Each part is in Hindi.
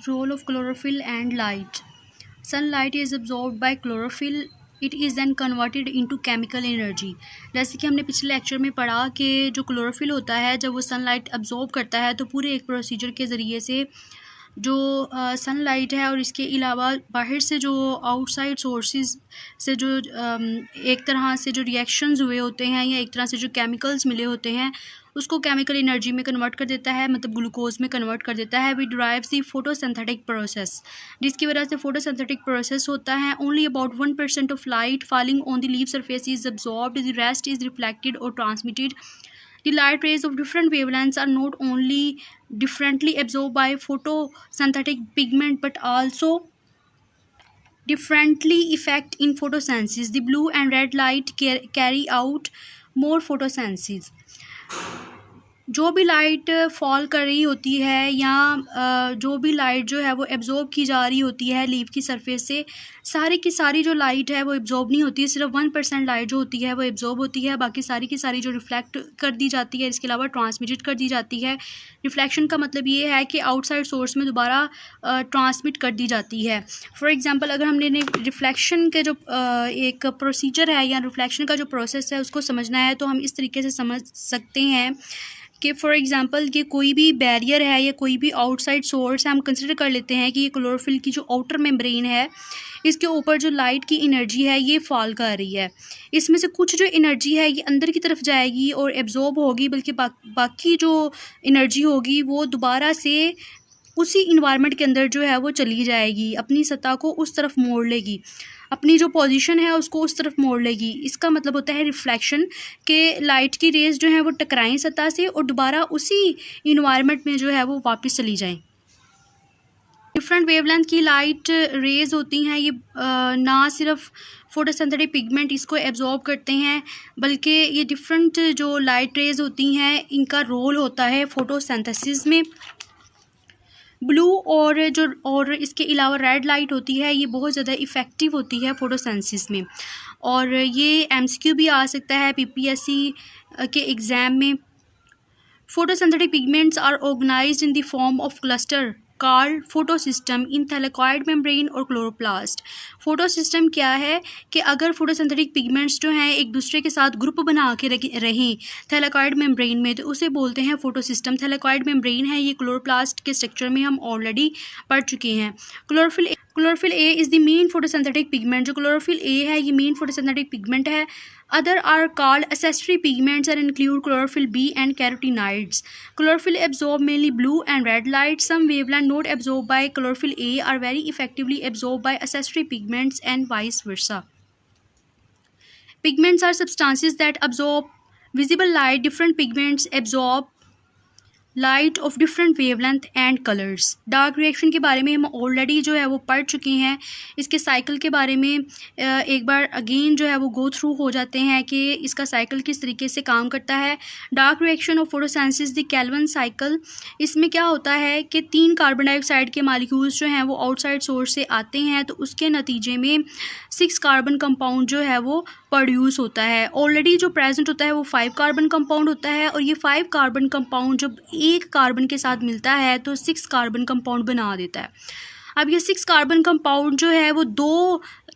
Role of chlorophyll and light. Sunlight is absorbed by chlorophyll. It is then converted into chemical energy. जैसे कि हमने पिछले लेक्चर में पढ़ा कि जो क्लोरोफिल होता है जब वो सनलाइट अब्जॉर्ब करता है तो पूरे एक प्रोसीजर के ज़रिए से जो सनलाइट है और इसके अलावा बाहर से जो आउटसाइड सोर्सेज से जो एक तरह से जो रिएक्शंस हुए होते हैं या एक तरह से जो केमिकल्स मिले होते हैं उसको केमिकल एनर्जी में कन्वर्ट कर देता है, मतलब ग्लूकोज में कन्वर्ट कर देता है। We derives the photosynthetic process, जिसकी वजह से फोटोसिंथेटिक प्रोसेस होता है। Only about 1% of light falling on the leaf surface is absorbed, the rest is reflected और transmitted. The light rays of different wavelengths are not only differently absorbed by photosynthetic pigment but also differently affect in photosynthesis. The blue and red light carry out more photosynthesis. जो भी लाइट फॉल कर रही होती है या जो भी लाइट जो है वो एब्जॉर्ब की जा रही होती है लीफ की सरफेस से, सारी की सारी जो लाइट है वो एब्जॉर्ब नहीं होती है, सिर्फ 1% लाइट जो होती है वो एब्जॉर्ब होती है, बाकी सारी की सारी जो रिफ्लेक्ट कर दी जाती है, इसके अलावा ट्रांसमिटेड कर दी जाती है. रिफ्लेक्शन का मतलब ये है कि आउटसाइड सोर्स में दोबारा ट्रांसमिट कर दी जाती है. फॉर एग्जांपल अगर हमने रिफ्लेक्शन के जो एक प्रोसीजर है या रिफ्लेक्शन का जो प्रोसेस है उसको समझना है तो हम इस तरीके से समझ सकते हैं कि फॉर एग्जांपल कि कोई भी बैरियर है या कोई भी आउटसाइड सोर्स है, हम कंसिडर कर लेते हैं कि ये क्लोरोफिल की जो आउटर मेम्ब्रेन है इसके ऊपर जो लाइट की एनर्जी है ये फॉल कर रही है. इसमें से कुछ जो एनर्जी है ये अंदर की तरफ जाएगी और एब्जॉर्ब होगी, बल्कि बाकी जो एनर्जी होगी वो दोबारा से उसी इन्वायरमेंट के अंदर जो है वो चली जाएगी, अपनी सतह को उस तरफ मोड़ लेगी, अपनी जो पोजीशन है उसको उस तरफ मोड़ लेगी. इसका मतलब होता है रिफ्लेक्शन के लाइट की रेज जो है वो टकराएं सतह से और दोबारा उसी इन्वायरमेंट में जो है वो वापस चली जाएं. डिफरेंट वेवलेंथ की लाइट रेज होती हैं, ये ना सिर्फ फोटोसिंथेटिक पिगमेंट इसको एब्जॉर्ब करते हैं बल्कि ये डिफरेंट जो लाइट रेज होती हैं इनका रोल होता है फोटोसिंथेसिस में. ब्लू और इसके अलावा रेड लाइट होती है ये बहुत ज़्यादा इफ़ेक्टिव होती है फोटोसिंथेसिस में और ये एमसीक्यू भी आ सकता है पीपीएससी के एग्ज़ाम में. Photosynthetic pigments are organised in the form of cluster called photosystem in thylakoid membrane और क्लोरोप्लास्ट. फोटोसिस्टम क्या है कि अगर फोटोसिंथेटिक पिगमेंट्स जो हैं एक दूसरे के साथ ग्रुप बना के रहें थैलेकॉइड मेम्ब्रेन में तो उसे बोलते हैं फोटोसिस्टम. थैलेकॉइड मेम्ब्रेन है ये क्लोरोप्लास्ट के स्ट्रक्चर में हम ऑलरेडी पढ़ चुके हैं. Chlorophyll A is the main photosynthetic pigment. जो क्लोरोफिल ए है ये मेन फोटोसिंथेटिक पिगमेंट है. Other are called accessory pigments and include chlorophyll B and carotenoids. Chlorophyll absorb mainly blue and red light. Some wavelengths not absorbed by chlorophyll A are very effectively absorbed by accessory pigments and vice versa. Pigments are substances that absorb visible light. Different pigments absorb light of different wavelength and colours. Dark reaction के बारे में हम ऑलरेडी जो है वो पढ़ चुके हैं. इसके साइकिल के बारे में एक बार अगेन जो है वो गो थ्रू हो जाते हैं कि इसका साइकिल किस तरीके से काम करता है. Dark reaction of photosynthesis the Calvin cycle. इसमें क्या होता है कि 3 कार्बन डाइऑक्साइड के मालिक्यूल्स जो हैं वो आउटसाइड सोर्स से आते हैं तो उसके नतीजे में 6 कार्बन कंपाउंड जो है वो प्रोड्यूस होता है. ऑलरेडी जो प्रेजेंट होता है वो 5 कार्बन कंपाउंड होता है और ये 5 कार्बन कंपाउंड जब एक कार्बन के साथ मिलता है तो 6 कार्बन कंपाउंड बना देता है. अब ये 6 कार्बन कंपाउंड जो है वो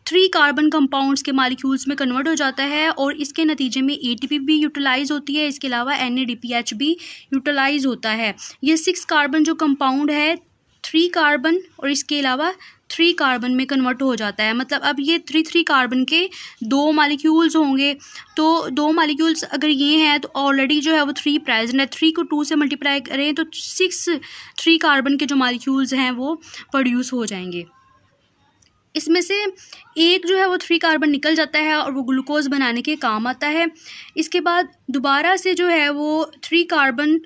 3 कार्बन कंपाउंड्स के मालिक्यूल्स में कन्वर्ट हो जाता है और इसके नतीजे में एटीपी भी यूटिलाइज होती है. इसके अलावा NADPH भी यूटिलाइज होता है. ये 6 कार्बन जो कंपाउंड है 3 कार्बन और इसके अलावा 3 कार्बन में कन्वर्ट हो जाता है. मतलब अब ये 3 कार्बन के 2 मालिक्यूल्स होंगे तो 2 मालिक्यूल्स अगर ये हैं तो ऑलरेडी जो है वो 3 प्रेजेंट है. 3 को 2 से मल्टीप्लाई करें तो 3 कार्बन के जो मालिक्यूल्स हैं वो प्रोड्यूस हो जाएंगे. इसमें से एक जो है वो 3 कार्बन निकल जाता है और वो ग्लूकोज बनाने के काम आता है. इसके बाद दोबारा से जो है वो 3 कार्बन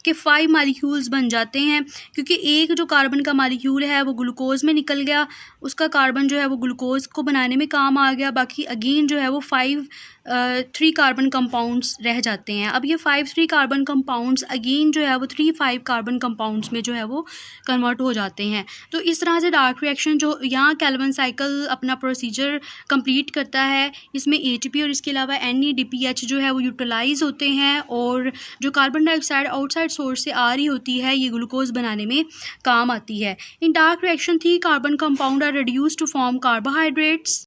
के 5 मालिक्यूल्स बन जाते हैं क्योंकि एक जो कार्बन का मालिक्यूल है वो ग्लूकोज में निकल गया, उसका कार्बन जो है वो ग्लूकोज को बनाने में काम आ गया. बाकी अगेन जो है वो 5 3 कार्बन कंपाउंड्स रह जाते हैं। अब ये 5 कार्बन कंपाउंड्स अगेन जो है वो 3 कार्बन कंपाउंड्स में जो है वो कन्वर्ट हो जाते हैं। तो इस तरह से डार्क रिएक्शन जो यहाँ कैल्विन साइकिल अपना प्रोसीजर कंप्लीट करता है, इसमें ATP और इसके अलावा NADPH जो है वो यूटिलाइज होते हैं और जो कार्बन डाइऑक्साइड आउटसाइड सोर्स से आ रही होती है ये ग्लूकोज बनाने में काम आती है। In dark reaction 3 carbon compound are reduce to form carbohydrates